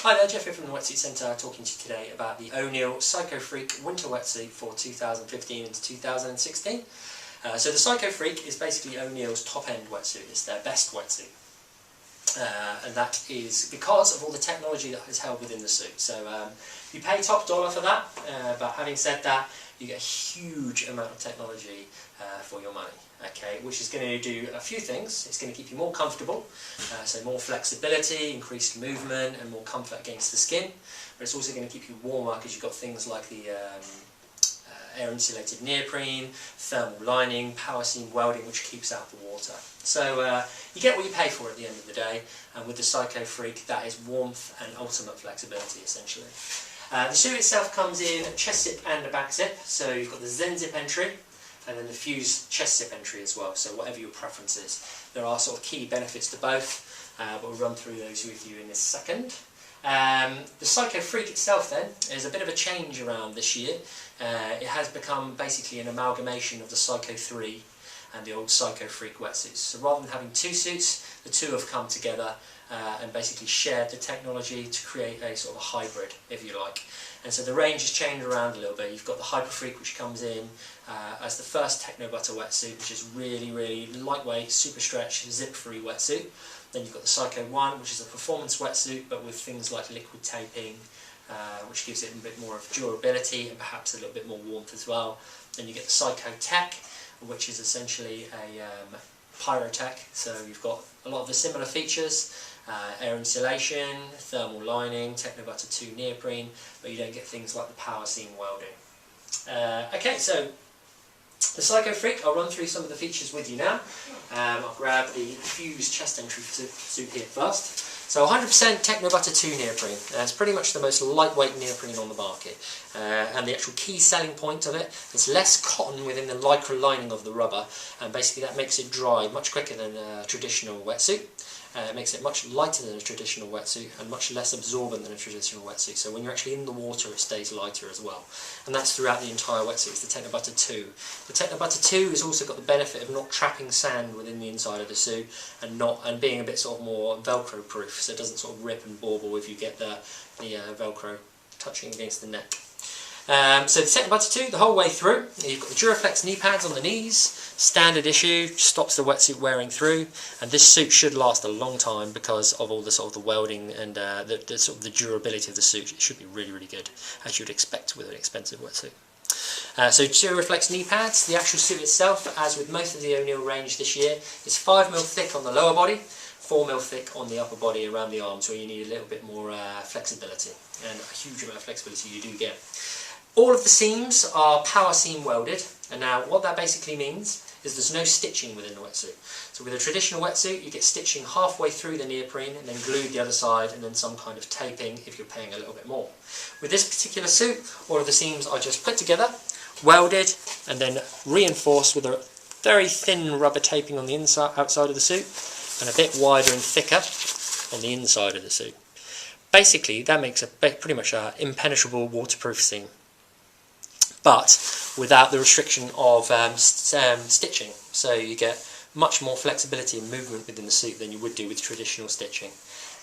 Hi there, Jeff here from the Wetsuit Centre, talking to you today about the ONeill PsychoFreak winter wetsuit for 2015 into 2016. So the PsychoFreak is basically ONeill's top-end wetsuit. It's their best wetsuit. And that is because of all the technology that is held within the suit. So you pay top dollar for that, but having said that, you get a huge amount of technology for your money, okay, which is going to do a few things. It's going to keep you more comfortable, so more flexibility, increased movement and more comfort against the skin, but it's also going to keep you warmer because you've got things like the air insulated neoprene, thermal lining, power seam welding which keeps out the water. So you get what you pay for at the end of the day, and with the PsychoFreak that is warmth and ultimate flexibility essentially. The suit itself comes in a chest zip and a back zip, so you've got the Zen zip entry and then the Fuse chest zip entry as well, so whatever your preference is. There are sort of key benefits to both, but we'll run through those with you in a second. The PsychoFreak itself then is a bit of a change around this year. It has become basically an amalgamation of the Psycho 3 and the old PsychoFreak wetsuits. So rather than having two suits, the two have come together and basically shared the technology to create a sort of a hybrid, if you like. And so the range has changed around a little bit. You've got the HyperFreak, which comes in as the first Techno Butter wetsuit, which is really lightweight, super stretch, zip-free wetsuit. Then you've got the Psycho 1, which is a performance wetsuit, but with things like liquid taping, which gives it a bit more of durability and perhaps a little bit more warmth as well. Then you get the Psycho Tech, which is essentially a pyrotech, so you've got a lot of the similar features, air insulation, thermal lining, Techno Butter 2 neoprene, but you don't get things like the power seam welding. Okay, so the PsychoFreak, I'll run through some of the features with you now. I'll grab the Fuse chest entry suit here first. So 100% Techno Butter 2 neoprene. It's pretty much the most lightweight neoprene on the market. And the actual key selling point of it is less cotton within the lycra lining of the rubber, and basically that makes it dry much quicker than a traditional wetsuit. It makes it much lighter than a traditional wetsuit and much less absorbent than a traditional wetsuit. So when you're actually in the water, it stays lighter as well. And that's throughout the entire wetsuit. It's the Techno Butter 2. The Techno Butter 2 has also got the benefit of not trapping sand within the inside of the suit and being a bit sort of more Velcro proof, so it doesn't sort of rip and bauble if you get the Velcro touching against the neck. So the Techno Butter 2, the whole way through, you've got the Duraflex knee pads on the knees, standard issue, stops the wetsuit wearing through, and this suit should last a long time because of all the sort of the welding and the sort of the durability of the suit. It should be really good, as you'd expect with an expensive wetsuit. So Duraflex knee pads, the actual suit itself, as with most of the ONeill range this year, is 5mm thick on the lower body, 4mm thick on the upper body around the arms, where you need a little bit more flexibility, and a huge amount of flexibility you do get. All of the seams are power seam welded, and now what that basically means is there's no stitching within the wetsuit. So with a traditional wetsuit you get stitching halfway through the neoprene and then glued the other side and then some kind of taping if you're paying a little bit more. With this particular suit, all of the seams are just put together, welded and then reinforced with a very thin rubber taping on the outside of the suit and a bit wider and thicker on the inside of the suit. Basically that makes pretty much an impenetrable waterproof seam, but without the restriction of stitching. So you get much more flexibility and movement within the suit than you would do with traditional stitching.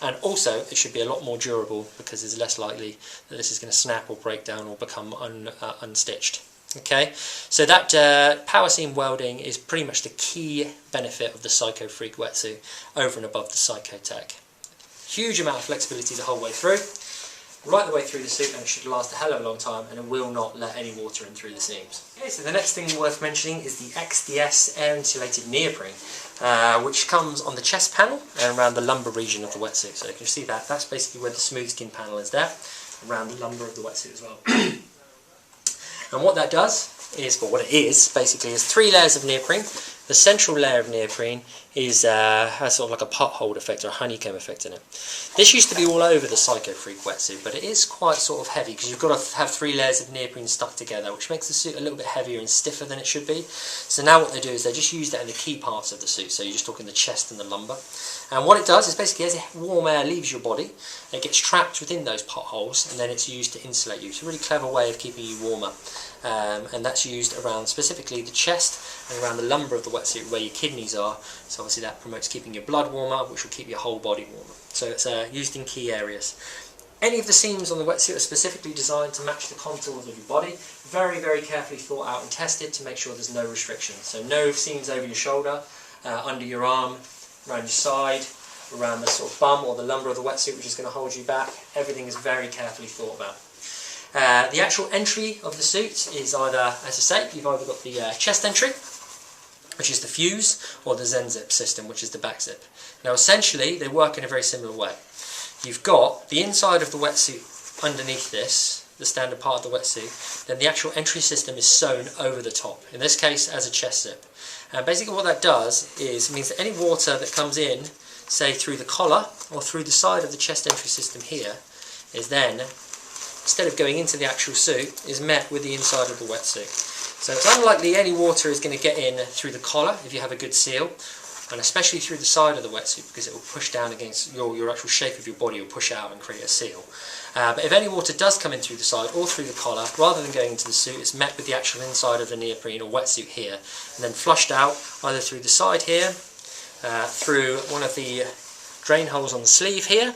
And also it should be a lot more durable because it's less likely that this is going to snap or break down or become unstitched. Okay, so that power seam welding is pretty much the key benefit of the PsychoFreak wetsuit over and above the Psycho Tech. Huge amount of flexibility the whole way through, right the way through the suit, and it should last a hell of a long time and it will not let any water in through the seams. Okay, so the next thing worth mentioning is the XDS air insulated neoprene, which comes on the chest panel and around the lumbar region of the wetsuit. So you can see that, that's basically where the smooth skin panel is there, around the lumbar of the wetsuit as well. And what that does is, well, what it is basically is 3 layers of neoprene. The central layer of neoprene is has sort of like a pothole effect or a honeycomb effect in it. This used to be all over the PsychoFreak wetsuit, but it is quite sort of heavy because you've got to have 3 layers of neoprene stuck together, which makes the suit a little bit heavier and stiffer than it should be. So now what they do is they just use that in the key parts of the suit, so you're just talking the chest and the lumbar. And what it does is basically as warm air leaves your body, it gets trapped within those potholes and then it's used to insulate you. It's a really clever way of keeping you warmer. And that's used around specifically the chest and around the lumbar of the wetsuit where your kidneys are, so obviously that promotes keeping your blood warmer, which will keep your whole body warmer. So it's used in key areas. Any of the seams on the wetsuit are specifically designed to match the contours of your body. Very, very carefully thought out and tested to make sure there's no restriction. So no seams over your shoulder, under your arm, around your side, around the sort of bum or the lumbar of the wetsuit, which is going to hold you back. Everything is very carefully thought about. The actual entry of the suit is either, as I say, you've either got the chest entry, which is the fuse, or the Zenzip system, which is the back zip. Now essentially they work in a very similar way. You've got the inside of the wetsuit underneath this, the standard part of the wetsuit, then the actual entry system is sewn over the top, in this case as a chest zip. And basically what that does is, it means that any water that comes in, say through the collar or through the side of the chest entry system here, is then, instead of going into the actual suit, is met with the inside of the wetsuit. So it's unlikely any water is going to get in through the collar if you have a good seal, and especially through the side of the wetsuit, because it will push down against your actual shape of your body, will push out and create a seal. But if any water does come in through the side or through the collar, rather than going into the suit, it's met with the actual inside of the neoprene or wetsuit here, and then flushed out either through the side here, through one of the drain holes on the sleeve here,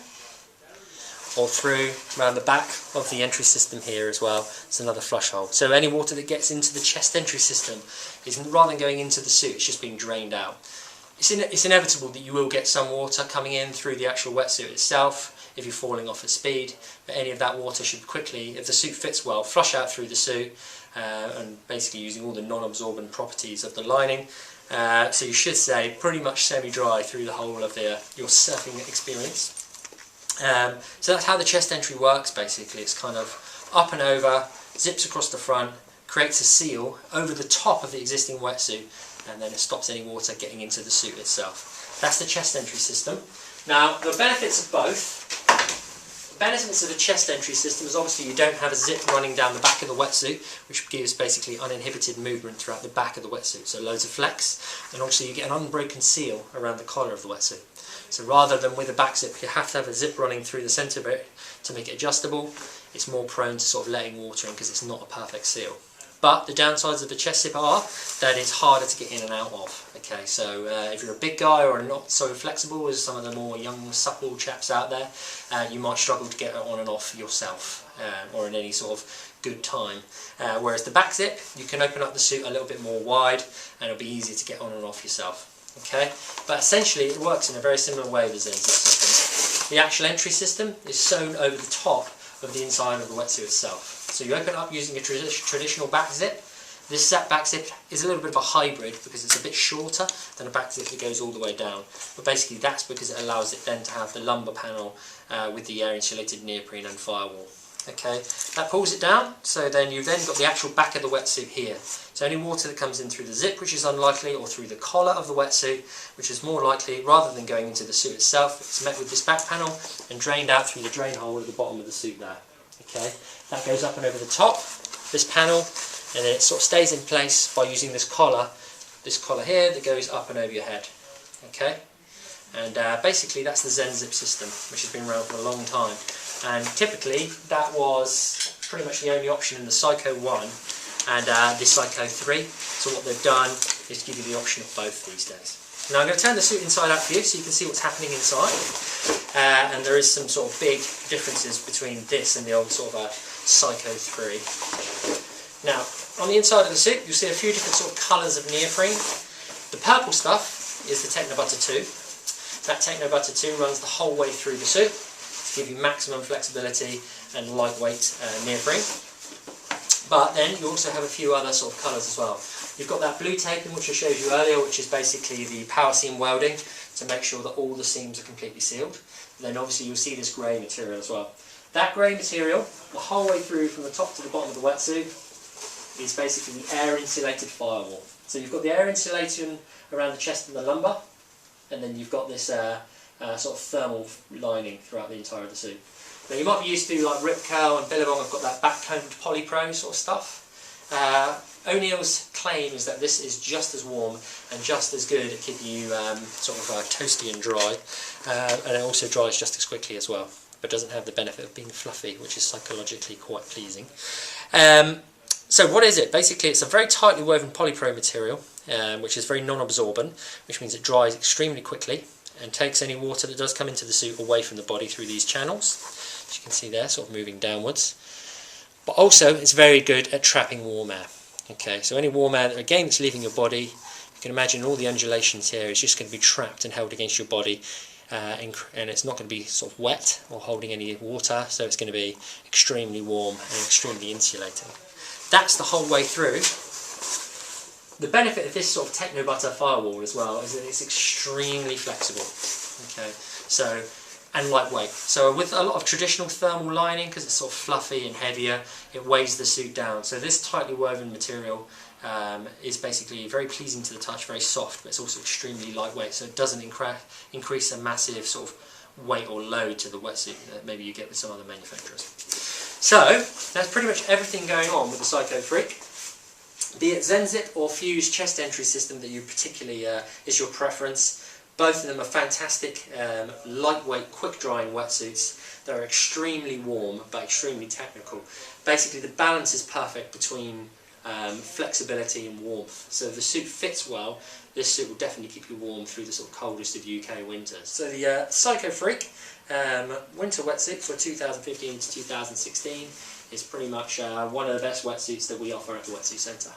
or through around the back of the entry system here as well. It's another flush hole. So any water that gets into the chest entry system is, rather than going into the suit, it's just being drained out. It's inevitable that you will get some water coming in through the actual wetsuit itself if you're falling off at speed, but any of that water should quickly, if the suit fits well, flush out through the suit, and basically using all the non-absorbent properties of the lining. So you should say pretty much semi-dry through the whole of your surfing experience. So that's how the chest entry works basically. It's kind of up and over, zips across the front, creates a seal over the top of the existing wetsuit, and then it stops any water getting into the suit itself. That's the chest entry system. Now, the benefits of both. The benefits of the chest entry system is obviously you don't have a zip running down the back of the wetsuit, which gives basically uninhibited movement throughout the back of the wetsuit, so loads of flex, and also you get an unbroken seal around the collar of the wetsuit. So rather than with a back zip, you have to have a zip running through the centre bit to make it adjustable. It's more prone to sort of letting water in because it's not a perfect seal. But the downsides of the chest zip are that it's harder to get in and out of. Okay, so if you're a big guy or not so flexible as some of the more young, supple chaps out there, you might struggle to get it on and off yourself, or in any sort of good time. Whereas the back zip, you can open up the suit a little bit more wide, and it'll be easier to get on and off yourself. Okay, but essentially it works in a very similar way, the Zenzip system. The actual entry system is sewn over the top of the inside of the wetsuit itself. So you open it up using a traditional back zip. This back zip is a little bit of a hybrid because it's a bit shorter than a back zip that goes all the way down. But basically that's because it allows it then to have the lumbar panel with the air insulated neoprene and firewall. Okay, that pulls it down, so then you've then got the actual back of the wetsuit here. So any water that comes in through the zip, which is unlikely, or through the collar of the wetsuit, which is more likely, rather than going into the suit itself, it's met with this back panel and drained out through the drain hole at the bottom of the suit there. Okay, that goes up and over the top, this panel, and then it sort of stays in place by using this collar here that goes up and over your head. Okay, and basically that's the Zenzip system, which has been around for a long time. And typically that was pretty much the only option in the Psycho 1 and the Psycho 3. So what they've done is give you the option of both these days. Now I'm going to turn the suit inside out for you so you can see what's happening inside. And there is some sort of big differences between this and the old sort of Psycho 3. Now on the inside of the suit you'll see a few different sort of colours of neoprene. The purple stuff is the Technobutter 2. That Technobutter 2 runs the whole way through the suit, give you maximum flexibility and lightweight neoprene. But then you also have a few other sort of colours as well. You've got that blue taping which I showed you earlier, which is basically the power seam welding to make sure that all the seams are completely sealed. And then obviously you'll see this grey material as well. That grey material, the whole way through from the top to the bottom of the wetsuit, is basically the air insulated firewall. So you've got the air insulation around the chest and the lumbar, and then you've got this sort of thermal lining throughout the entire of the suit. Now you might be used to like Rip Curl and Billabong have got that backcombed polypro sort of stuff. ONeill's claim is that this is just as warm and just as good at keeping you sort of toasty and dry, and it also dries just as quickly as well, but doesn't have the benefit of being fluffy, which is psychologically quite pleasing. So what is it? Basically it's a very tightly woven polypro material, which is very non-absorbent, which means it dries extremely quickly. and takes any water that does come into the suit away from the body through these channels. As you can see there, sort of moving downwards. But also it's very good at trapping warm air. Okay, so any warm air, again, that's leaving your body, you can imagine all the undulations here is just going to be trapped and held against your body, and it's not going to be sort of wet or holding any water, so it's going to be extremely warm and extremely insulating. That's the whole way through. The benefit of this sort of Techno Butter firewall as well is that it's extremely flexible. Okay, so and lightweight. So with a lot of traditional thermal lining, because it's sort of fluffy and heavier, it weighs the suit down. So this tightly woven material is basically very pleasing to the touch, very soft, but it's also extremely lightweight, so it doesn't increase a massive sort of weight or load to the wetsuit that maybe you get with some other manufacturers. So that's pretty much everything going on with the PsychoFreak. Be it Zenzip or Fuse chest entry system that you particularly is your preference. Both of them are fantastic, lightweight, quick-drying wetsuits that are extremely warm but extremely technical. Basically, the balance is perfect between flexibility and warmth. So if the suit fits well, this suit will definitely keep you warm through the sort of coldest of UK winters. So the PsychoFreak winter wetsuit for 2015 to 2016 is pretty much one of the best wetsuits that we offer at the Wetsuit Centre.